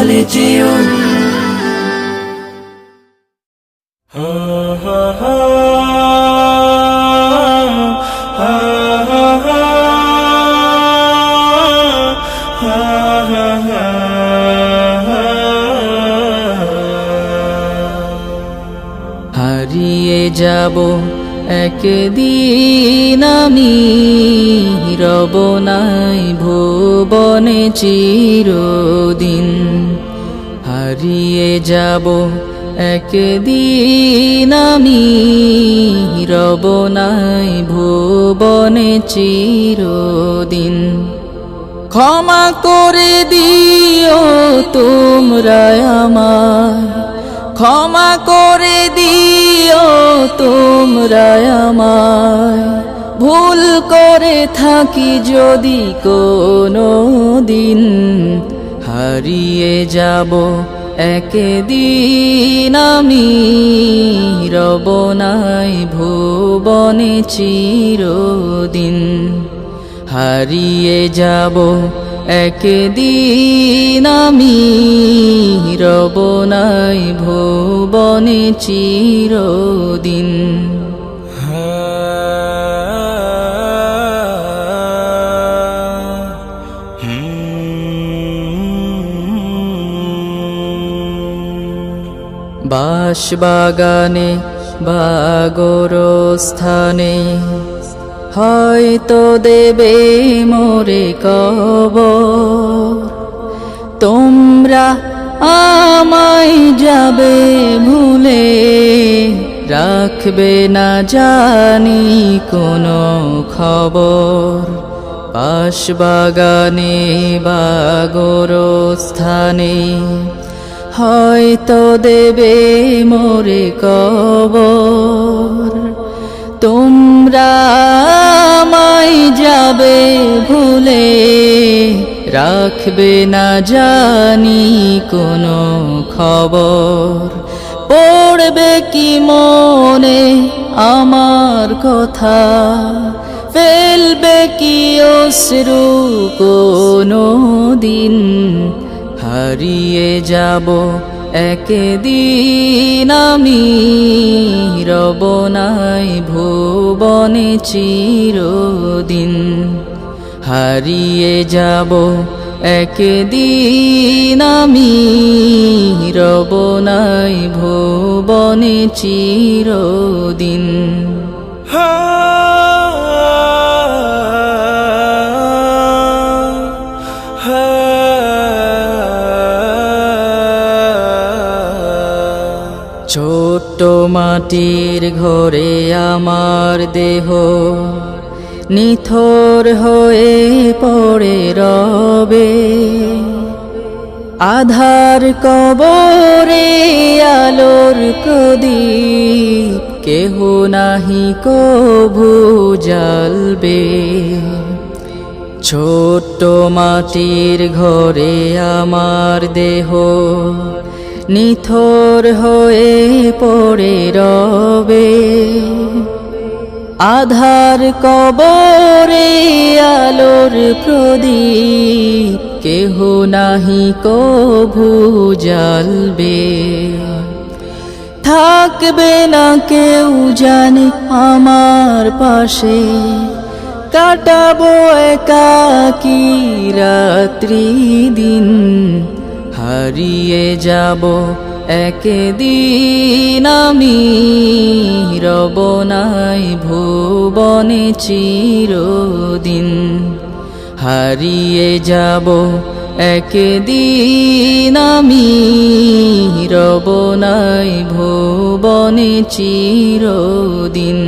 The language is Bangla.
বলে যেও। হারিয়ে যাব একদিন আমি, রব নাই ভুবনে চিরদিন। হারিয়ে যাব একদিন আমি, রব নাই ভুবনে চিরদিন। ক্ষমা করে দিও তোমরা আমায়, ক্ষমা করে দিও তোমরা আমায়, ভুল করে থাকি যদি কোনো দিন। হারিয়ে যাব একদিন আমি, রব নাই ভুবনে চিরদিন। হারিয়ে যাব একদিন আমি, রব নাই ভুবনে চিরদিন। বাঁশবাগানে বা গোরস্থানে হয়তো দেবে মোরে কবর। তোমরা আমায় যাবে ভুলে, রাখবে না জানি কোনো খবর। বাঁশবাগানে বা গোরস্থানে হয়তো দেবে মোরে কবর। তোমরা আমায় যাবে ভুলে, রাখবে না জানি কোনো খবর। পড়বে কি মনে আমার কথা, ফেলবে কি অশ্রু কোনো দিন। হারিয়ে যাব একদিন আমি, রব নাই ভুবনে চিরদিন। হারিয়ে যাব একদিন আমি, রব নাই ভুবনে চিরদিন। ছোট্ট মাটির ঘরে আমার দেহ নিথর হয়ে পড়ে রবে। আধার কবরে আলোর প্রদীপ কেহ নাহি কভু জ্বালবে। ছোট্ট মাটির ঘরে আমার দেহ নিথর হয়ে পড়ে রবে। আধার কবরে আলোর প্রদীপ কেহ নাহি কভু জ্বালবে। থাকবে না কেউ জানে আমার পাশে, কাটাবো একাকী রাত্রি দিন। হারিয়ে যাব একদিন আমি, রব নাই ভুবনে চিরদিন। হারিয়ে যাব একদিন আমি, রব নাই ভুবনে চিরদিন।